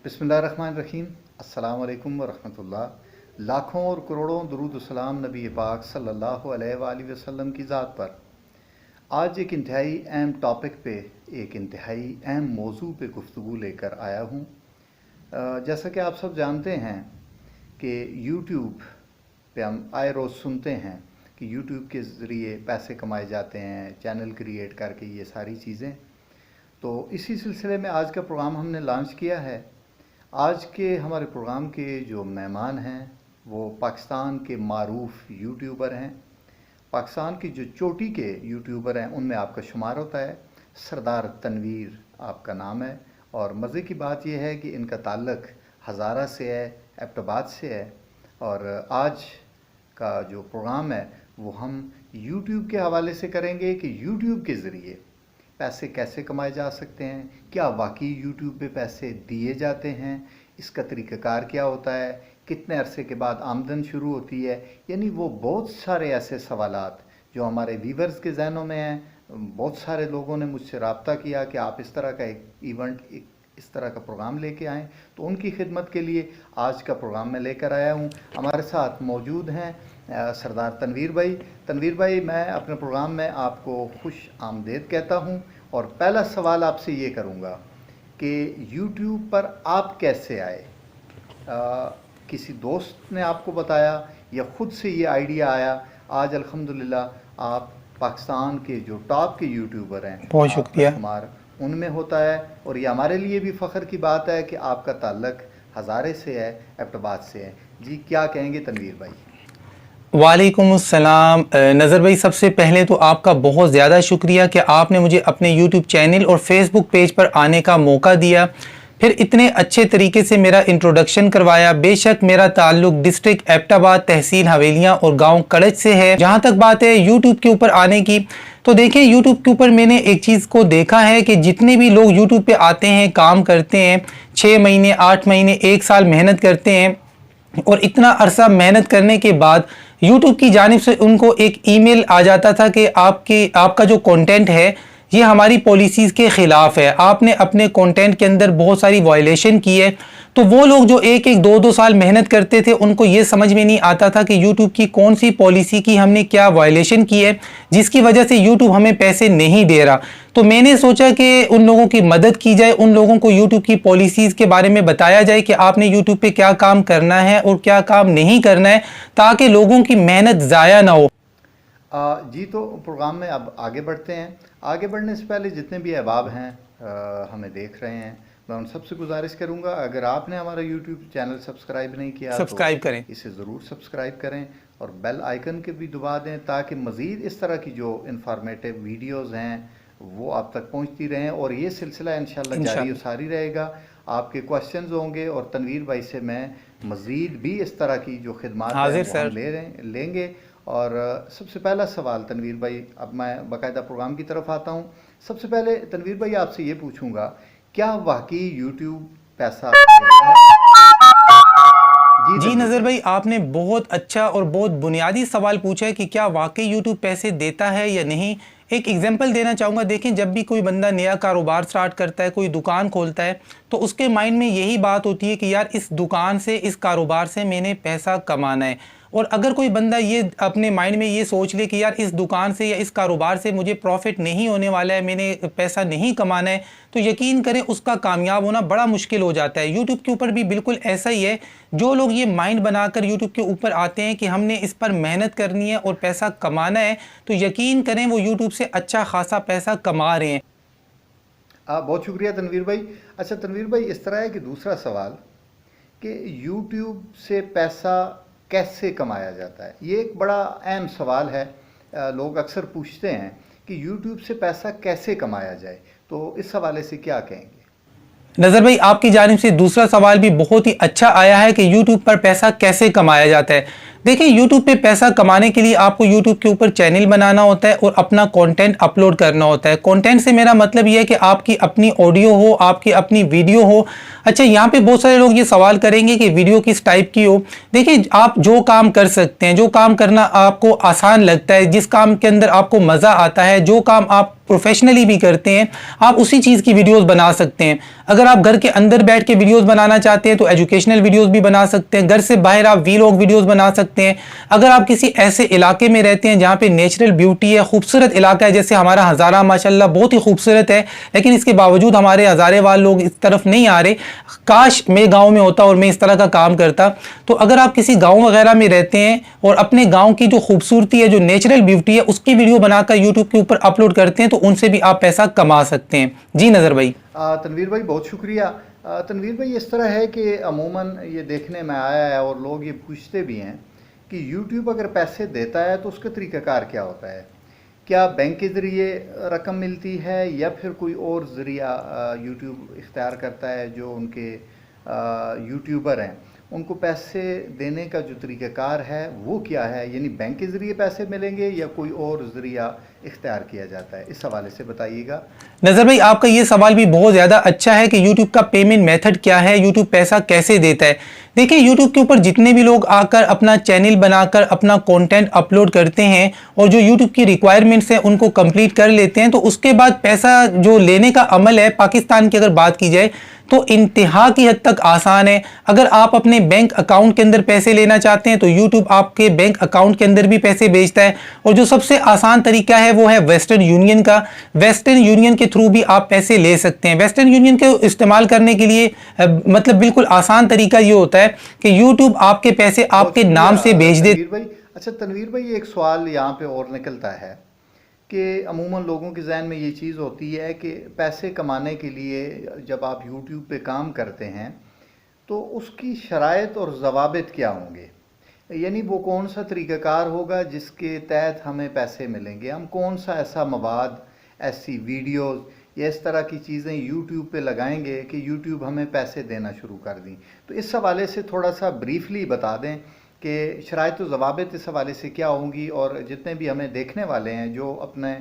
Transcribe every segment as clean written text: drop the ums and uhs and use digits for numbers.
बिस्मिल्लाहिर्रहमानिर्रहीम। अस्सलाम वालेकुम वरहमतुल्लाह। लाखों और करोड़ों दुरूद सलाम नबी पाक सल्लल्लाहु अलैहि वसल्लम की ज़ात पर। आज एक इंतहाई अहम टॉपिक पे, एक इंतहाई अहम मौजू पे गुफ्तगू लेकर आया हूँ। जैसा कि आप सब जानते हैं कि यूट्यूब पे हम आए रोज़ सुनते हैं कि यूट्यूब के ज़रिए पैसे कमाए जाते हैं, चैनल क्रिएट करके, ये सारी चीज़ें। तो इसी सिलसिले में आज का प्रोग्राम हमने लॉन्च किया है। आज के हमारे प्रोग्राम के जो मेहमान हैं वो पाकिस्तान के मारूफ यूट्यूबर हैं। पाकिस्तान की जो चोटी के यूट्यूबर हैं उनमें आपका शुमार होता है। सरदार तनवीर आपका नाम है और मज़े की बात यह है कि इनका ताल्लुक़ हज़ारा से है, एबटाबाद से है। और आज का जो प्रोग्राम है वो हम यूट्यूब के हवाले से करेंगे कि यूट्यूब के ज़रिए पैसे कैसे कमाए जा सकते हैं, क्या वाकई यूट्यूब पे पैसे दिए जाते हैं, इसका तरीक़ाकार क्या होता है, कितने अरसे के बाद आमदन शुरू होती है। यानी वो बहुत सारे ऐसे सवालात जो हमारे व्यूवर्स के जहनों में हैं। बहुत सारे लोगों ने मुझसे रब्ता किया कि आप इस तरह का एक इवेंट, इस तरह का प्रोग्राम लेके आएँ, तो उनकी खिदमत के लिए आज का प्रोग्राम मैं लेकर आया हूँ। हमारे साथ मौजूद हैं सरदार तनवीर भाई। तनवीर भाई, मैं अपने प्रोग्राम में आपको खुश आमदेद कहता हूँ और पहला सवाल आपसे ये करूँगा कि यूट्यूब पर आप कैसे आए? किसी दोस्त ने आपको बताया या ख़ुद से ये आइडिया आया? आज अल्हम्दुलिल्लाह आप पाकिस्तान के जो टॉप के यूट्यूबर हैं, बहुत शुक्रिया, शुमार उनमें होता है। और ये हमारे लिए भी फ़ख्र की बात है कि आपका ताल्लुक़ हज़ारे से है, एबटाबाद से है। जी, क्या कहेंगे तनवीर भाई? वालेकुम अस्सलाम। नज़र भाई, सबसे पहले तो आपका बहुत ज़्यादा शुक्रिया कि आपने मुझे अपने यूट्यूब चैनल और फेसबुक पेज पर आने का मौका दिया, फिर इतने अच्छे तरीके से मेरा इंट्रोडक्शन करवाया। बेशक मेरा ताल्लुक डिस्ट्रिक्ट एबटाबाद, तहसील हवेलियाँ और गांव कड़च से है। जहां तक बात है यूट्यूब के ऊपर आने की, तो देखें यूट्यूब के ऊपर मैंने एक चीज़ को देखा है कि जितने भी लोग यूट्यूब पे आते हैं, काम करते हैं, 6 महीने, 8 महीने, 1 साल मेहनत करते हैं और इतना अरसा मेहनत करने के बाद यूट्यूब की जानिब से उनको एक ईमेल आ जाता था कि आपका जो कंटेंट है ये हमारी पॉलिसीज़ के ख़िलाफ़ है, आपने अपने कंटेंट के अंदर बहुत सारी वायलेशन की है। तो वो लोग जो एक एक दो साल मेहनत करते थे, उनको ये समझ में नहीं आता था कि यूट्यूब की कौन सी पॉलिसी की हमने क्या वायलेशन की है जिसकी वजह से यूट्यूब हमें पैसे नहीं दे रहा। तो मैंने सोचा कि उन लोगों की मदद की जाए, उन लोगों को यूट्यूब की पॉलिसीज़ के बारे में बताया जाए कि आपने यूट्यूब पे क्या काम करना है और क्या काम नहीं करना है, ताकि लोगों की मेहनत ज़ाया ना हो। जी, तो प्रोग्राम में अब आगे बढ़ते हैं। आगे बढ़ने से पहले जितने भी अहबाब हैं हमें देख रहे हैं, मैं उन सबसे गुजारिश करूंगा, अगर आपने हमारा यूट्यूब चैनल सब्सक्राइब नहीं किया सब्सक्राइब तो करें, इसे ज़रूर सब्सक्राइब करें और बेल आइकन के भी दबा दें ताकि मज़ीद इस तरह की जो इंफॉर्मेटिव वीडियोज़ हैं वो आप तक पहुँचती रहें और ये सिलसिला इंशाल्लाह जारी और सारी रहेगा। आपके क्वेश्चंस होंगे और तनवीर भाई से मैं मज़ीद भी इस तरह की जो खिदमात हैं वो हम लेंगे। और सबसे पहला सवाल तनवीर भाई, अब मैं बाकायदा प्रोग्राम की तरफ आता हूँ। सबसे पहले तनवीर भाई आपसे ये पूछूंगा, क्या वाकई यूट्यूब पैसा देता है? जी नज़र भाई, आपने बहुत अच्छा और बहुत बुनियादी सवाल पूछा है कि क्या वाकई यूट्यूब पैसे देता है या नहीं। एक एग्जांपल देना चाहूँगा। देखें, जब भी कोई बंदा नया कारोबार स्टार्ट करता है, कोई दुकान खोलता है, तो उसके माइंड में यही बात होती है कि यार इस दुकान से, इस कारोबार से मैंने पैसा कमाना है। और अगर कोई बंदा ये अपने माइंड में ये सोच ले कि यार इस दुकान से या इस कारोबार से मुझे प्रॉफिट नहीं होने वाला है, मैंने पैसा नहीं कमाना है, तो यकीन करें उसका कामयाब होना बड़ा मुश्किल हो जाता है। यूट्यूब के ऊपर भी बिल्कुल ऐसा ही है। जो लोग ये माइंड बनाकर यूट्यूब के ऊपर आते हैं कि हमने इस पर मेहनत करनी है और पैसा कमाना है, तो यकीन करें वो यूट्यूब से अच्छा खासा पैसा कमा रहे हैं। बहुत शुक्रिया तनवीर भाई। अच्छा तनवीर भाई, इस तरह है कि दूसरा सवाल कि यूट्यूब से पैसा कैसे कमाया जाता है, ये एक बड़ा अहम सवाल है। लोग अक्सर पूछते हैं कि यूट्यूब से पैसा कैसे कमाया जाए, तो इस हवाले से क्या कहेंगे? नज़र भाई, आपकी जानिब से दूसरा सवाल भी बहुत ही अच्छा आया है कि यूट्यूब पर पैसा कैसे कमाया जाता है। देखिए, यूट्यूब पे पैसा कमाने के लिए आपको यूट्यूब के ऊपर चैनल बनाना होता है और अपना कंटेंट अपलोड करना होता है। कंटेंट से मेरा मतलब ये है कि आपकी अपनी ऑडियो हो, आपकी अपनी वीडियो हो। अच्छा, यहाँ पे बहुत सारे लोग ये सवाल करेंगे कि वीडियो किस टाइप की हो। देखिए, आप जो काम कर सकते हैं, जो काम करना आपको आसान लगता है, जिस काम के अंदर आपको मज़ा आता है, जो काम आप प्रोफेशनली भी करते हैं, आप उसी चीज़ की वीडियोस बना सकते हैं। अगर अगर आप घर के अंदर बैठ के वीडियोस बनाना चाहते हैं तो एजुकेशनल वीडियोस भी बना सकते हैं। घर से बाहर आप वीलॉग वीडियोस बना सकते हैं। अगर आप किसी ऐसे इलाके में रहते हैं जहाँ पे नेचुरल ब्यूटी है, खूबसूरत इलाका है, जैसे हमारा हज़ारा माशाल्लाह बहुत ही खूबसूरत है, लेकिन इसके बावजूद हमारे हज़ारे वाले लोग इस तरफ नहीं आ रहे, काश मैं गाँव में होता और मैं इस तरह का काम करता। तो अगर आप किसी गाँव वगैरह में रहते हैं और अपने गाँव की जो खूबसूरती है, जो नेचुरल ब्यूटी है, उसकी वीडियो बनाकर यूट्यूब के ऊपर अपलोड करते हैं तो उनसे भी आप पैसा कमा सकते हैं। जी नज़र भाई। तनवीर भाई बहुत शुक्रिया। तनवीर भाई इस तरह है कि अमूमन ये देखने में आया है और लोग ये पूछते भी हैं कि YouTube अगर पैसे देता है तो उसका तरीक़ाकार क्या होता है? क्या बैंक के ज़रिए रकम मिलती है या फिर कोई और ज़रिया YouTube इख्तियार करता है? जो उनके यूट्यूबर हैं उनको पैसे देने का जो तरीक़ाकार है वो क्या है? यानी बैंक के ज़रिए पैसे मिलेंगे या कोई और ज़रिया इख्तियार किया जाता है? इस हवाले से बताइएगा। नज़र भाई, आपका ये सवाल भी बहुत ज़्यादा अच्छा है कि YouTube का पेमेंट मेथड क्या है, YouTube पैसा कैसे देता है। देखिए, YouTube के ऊपर जितने भी लोग आकर अपना चैनल बनाकर अपना कंटेंट अपलोड करते हैं और जो YouTube की रिक्वायरमेंट्स हैं उनको कंप्लीट कर लेते हैं, तो उसके बाद पैसा जो लेने का अमल है, पाकिस्तान की अगर बात की जाए तो इंतहा की हद तक आसान है। अगर आप अपने बैंक अकाउंट के अंदर पैसे लेना चाहते हैं तो YouTube आपके बैंक अकाउंट के अंदर भी पैसे भेजता है, और जो सबसे आसान तरीका है वो है वेस्टर्न यूनियन का। वेस्टर्न यूनियन के थ्रू भी आप पैसे ले सकते हैं। वेस्टर्न यूनियन को इस्तेमाल करने के लिए मतलब बिल्कुल आसान तरीका ये होता है कि YouTube आपके पैसे आपके नाम से भेज दे। अच्छा तनवीर भाई, एक सवाल यहाँ पे और निकलता है कि अमूमन लोगों के जहन में ये चीज़ होती है कि पैसे कमाने के लिए जब आप YouTube पे काम करते हैं तो उसकी शराइत और ज़वाबित क्या होंगे? यानी वो कौन सा तरीक़ाकार होगा जिसके तहत हमें पैसे मिलेंगे? हम कौन सा ऐसा मवाद, ऐसी वीडियोज़ या इस तरह की चीज़ें YouTube पे लगाएंगे कि YouTube हमें पैसे देना शुरू कर दें? तो इस हवाले से थोड़ा सा ब्रीफली बता दें कि शराइत व ज़वाबित इस हवाले से क्या होंगी, और जितने भी हमें देखने वाले हैं जो अपने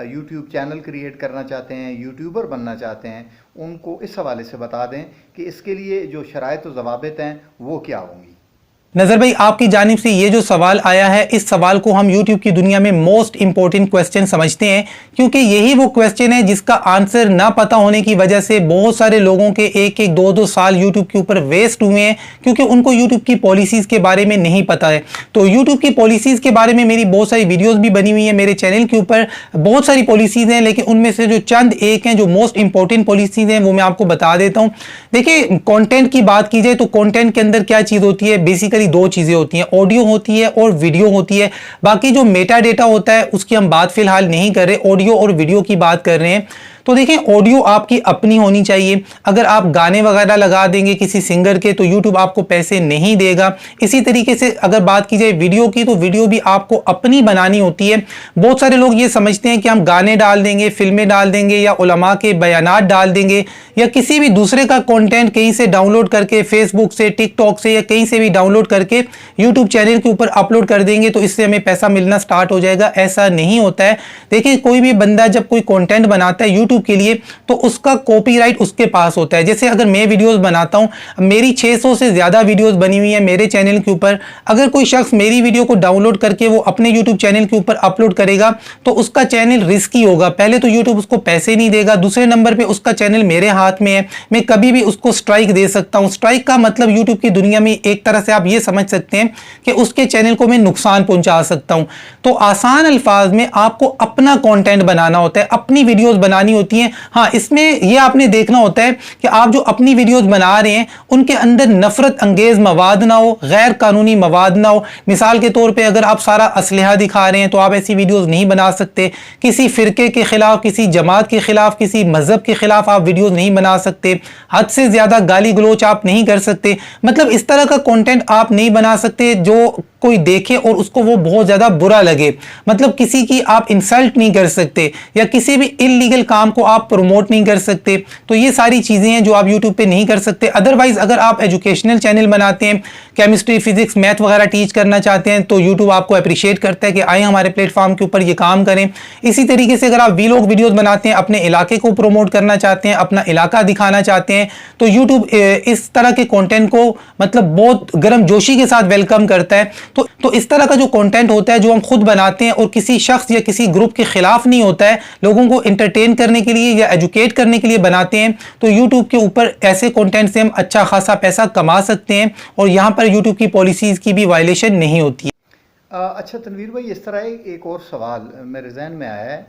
YouTube चैनल क्रिएट करना चाहते हैं, यूट्यूबर बनना चाहते हैं, उनको इस हवाले से बता दें कि इसके लिए जो शराइत व ज़वाबित हैं वो क्या होंगी। नज़र भाई, आपकी जानिब से ये जो सवाल आया है, इस सवाल को हम YouTube की दुनिया में मोस्ट इंपॉर्टेंट क्वेश्चन समझते हैं, क्योंकि यही वो क्वेश्चन है जिसका आंसर ना पता होने की वजह से बहुत सारे लोगों के एक एक दो दो साल YouTube के ऊपर वेस्ट हुए हैं, क्योंकि उनको YouTube की पॉलिसीज़ के बारे में नहीं पता है। तो YouTube की पॉलिसीज़ के बारे में मेरी बहुत सारी वीडियोज़ भी बनी हुई हैं मेरे चैनल के ऊपर। बहुत सारी पॉलिसीज़ हैं, लेकिन उनमें से जो चंद एक हैं जो मोस्ट इंपॉर्टेंट पॉलिसीज़ हैं वो मैं आपको बता देता हूँ। देखिए, कॉन्टेंट की बात की जाए तो कॉन्टेंट के अंदर क्या चीज़ होती है? बेसिकली दो चीजें होती हैं, ऑडियो होती है और वीडियो होती है। बाकी जो मेटा डेटा होता है उसकी हम बात फिलहाल नहीं कर रहे, ऑडियो और वीडियो की बात कर रहे हैं। तो देखिए, ऑडियो आपकी अपनी होनी चाहिए। अगर आप गाने वगैरह लगा देंगे किसी सिंगर के तो YouTube आपको पैसे नहीं देगा। इसी तरीके से अगर बात की जाए वीडियो की, तो वीडियो भी आपको अपनी बनानी होती है। बहुत सारे लोग ये समझते हैं कि हम गाने डाल देंगे, फिल्में डाल देंगे या उलमा के बयानात डाल देंगे या किसी भी दूसरे का कंटेंट कहीं से डाउनलोड करके, फेसबुक से, टिकटॉक से या कहीं से भी डाउनलोड करके यूट्यूब चैनल के ऊपर अपलोड कर देंगे तो इससे हमें पैसा मिलना स्टार्ट हो जाएगा। ऐसा नहीं होता है। देखिए, कोई भी बंदा जब कोई कंटेंट बनाता है यूट्यूब के लिए तो उसका कॉपीराइट उसके पास होता है। जैसे अगर मैं वीडियोस बनाता हूं, मेरी 600 से ज्यादा वीडियोस बनी हुई है मेरे चैनल के ऊपर, अगर कोई शख्स मेरी वीडियो को डाउनलोड करके वो अपने यूट्यूब चैनल के ऊपर अपलोड करेगा तो उसका चैनल रिस्की होगा। पहले तो यूट्यूब उसको पैसे नहीं देगा, दूसरे नंबर पे उसका चैनल मेरे हाथ में है, मैं कभी भी उसको स्ट्राइक दे सकता हूं। स्ट्राइक का मतलब यूट्यूब की दुनिया में एक तरह से आप ये समझ सकते हैं कि उसके चैनल को मैं नुकसान पहुंचा सकता हूं। तो आसान अल्फाज में आपको अपना कंटेंट बनाना होता है, अपनी वीडियोस बनानी होती हैं। हाँ, इसमें ये आपने देखना होता है कि आप जो अपनी वीडियोस बना रहे हैं उनके अंदर नफरत अंगेज मवाद ना हो, गैर कानूनी मवाद ना हो। मिसाल के तौर पे अगर आप सारा असलहा दिखा रहे हैं तो आप ऐसी वीडियोस नहीं बना सकते। किसी फिरके के खिलाफ, किसी जमात के खिलाफ, किसी मजहब के खिलाफ आप वीडियोस नहीं बना सकते। हद से ज्यादा गाली गलोच आप नहीं कर सकते। मतलब इस तरह का कंटेंट आप नहीं बना सकते जो कोई देखे और उसको वो बहुत ज्यादा बुरा लगे। मतलब किसी की आप इंसल्ट नहीं कर सकते या किसी भी इलीगल काम को आप प्रमोट नहीं कर सकते। तो ये सारी चीजें हैं जो आप यूट्यूब पे नहीं कर सकते। अदरवाइज अगर आप एजुकेशनल चैनल बनाते हैं, केमिस्ट्री, फिजिक्स, मैथ वगैरह टीच करना चाहते हैं तो यूट्यूब आपको अप्रिशिएट करता है कि आए हमारे प्लेटफॉर्म के ऊपर ये काम करें। इसी तरीके से अगर आप वीलॉग वीडियोस बनाते हैं, अपने इलाके को प्रमोट करना चाहते हैं, अपना इलाका दिखाना चाहते हैं, तो यूट्यूब इस तरह के कंटेंट को मतलब बहुत गर्मजोशी के साथ वेलकम करता है। तो इस तरह का जो कंटेंट होता है जो हम खुद बनाते हैं और किसी शख्स या किसी ग्रुप के खिलाफ नहीं होता है, लोगों को इंटरटेन करने के लिए या एजुकेट करने के लिए बनाते हैं, तो यूट्यूब के ऊपर ऐसे कंटेंट से हम अच्छा खासा पैसा कमा सकते हैं और यहाँ पर यूट्यूब की पॉलिसीज़ की भी वायलेशन नहीं होती है। अच्छा तनवीर भाई, इस तरह एक और सवाल मेरे जहन में आया है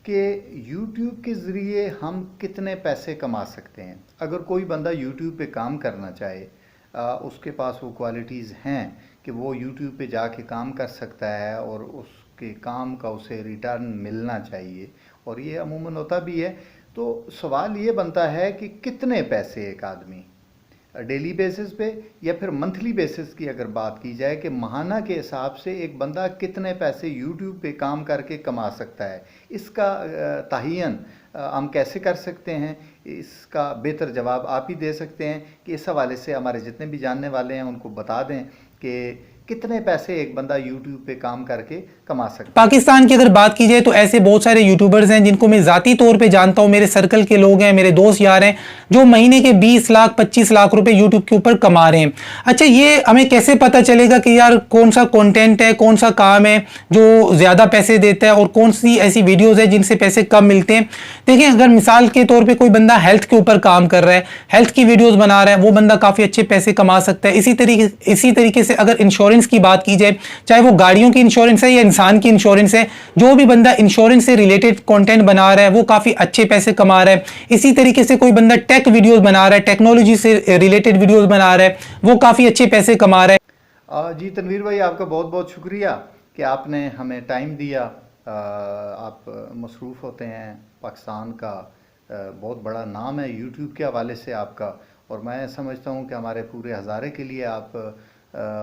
कि YouTube के ज़रिए हम कितने पैसे कमा सकते हैं। अगर कोई बंदा YouTube पे काम करना चाहे, उसके पास वो क्वालिटीज़ हैं कि वो YouTube पे जाके काम कर सकता है और उसके काम का उसे रिटर्न मिलना चाहिए, और ये अमूमन होता भी है, तो सवाल ये बनता है कि कितने पैसे एक आदमी डेली बेसिस पे या फिर मंथली बेसिस की अगर बात की जाए कि माहाना के हिसाब से एक बंदा कितने पैसे यूट्यूब पे काम करके कमा सकता है, इसका तयन हम कैसे कर सकते हैं, इसका बेहतर जवाब आप ही दे सकते हैं कि इस हवाले से हमारे जितने भी जानने वाले हैं उनको बता दें कि कितने पैसे एक बंदा यूट्यूब पे काम करके कमा सकता है। पाकिस्तान की अगर बात की जाए तो ऐसे बहुत सारे यूट्यूबर्स हैं जिनको मैं ज़ाती तौर पे जानता हूं, मेरे सर्कल के लोग हैं, मेरे दोस्त यार हैं, जो महीने के 20 लाख 25 लाख रुपए यूट्यूब के ऊपर कमा रहे हैं। अच्छा, ये हमें कैसे पता चलेगा कि यार कौन सा कंटेंट है, कौन सा काम है जो ज़्यादा पैसे देता है और कौन सी ऐसी वीडियोज़ है जिनसे पैसे कम मिलते हैं? देखिए, अगर मिसाल के तौर पर कोई बंदा हेल्थ के ऊपर काम कर रहा है, हेल्थ की वीडियोज़ बना रहा है, वो बंदा काफ़ी अच्छे पैसे कमा सकता है। इसी तरीके से अगर इंश्योरेंस की बात की जाए, चाहे वो गाड़ियों की इंश्योरेंस है या इंसान की इंश्योरेंस है, जो भी बंदा इंश्योरेंस से रिलेटेड कंटेंट बना रहा है वो काफी अच्छे पैसे कमा रहा है। इसी तरीके से कोई बंदा टेक वीडियोस बना रहा है, टेक्नोलॉजी से रिलेटेड वीडियोस बना रहा है, वो काफी अच्छे पैसे कमा रहा है। जी तनवीर भाई, आपका बहुत बहुत शुक्रिया कि आपने हमें टाइम दिया। आप मसरूफ़ होते हैं, पाकिस्तान का बहुत बड़ा नाम है यूट्यूब के हवाले से आपका, और मैं समझता हूँ कि हमारे पूरे हज़ारे के लिए आप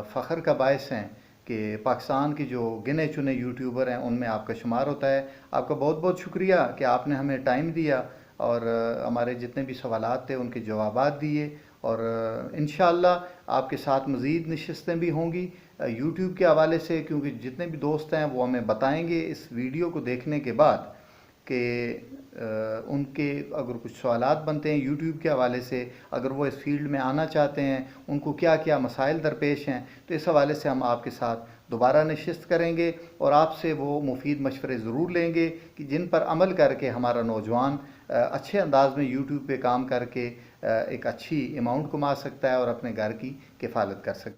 फ़ख्र का बायस हैं कि पाकिस्तान के जो गिने चुने यूट्यूबर हैं उनमें आपका शुमार होता है। आपका बहुत बहुत शुक्रिया कि आपने हमें टाइम दिया और हमारे जितने भी सवालात थे उनके जवाबात दिए, और इंशाअल्लाह आपके साथ मज़ीद नशिस्तें भी होंगी यूट्यूब के हवाले से, क्योंकि जितने भी दोस्त हैं वो हमें बताएंगे इस वीडियो को देखने के बाद कि उनके अगर कुछ सवालात बनते हैं यूट्यूब के हवाले से, अगर वो इस फील्ड में आना चाहते हैं, उनको क्या क्या मसाइल दरपेश हैं, तो इस हवाले से हम आपके साथ दोबारा नशिस्त करेंगे और आपसे वो मुफीद मशवरे ज़रूर लेंगे कि जिन पर अमल करके हमारा नौजवान अच्छे अंदाज में यूट्यूब पे काम करके एक अच्छी अमाउंट कमा सकता है और अपने घर की किफ़ालत कर सकता है।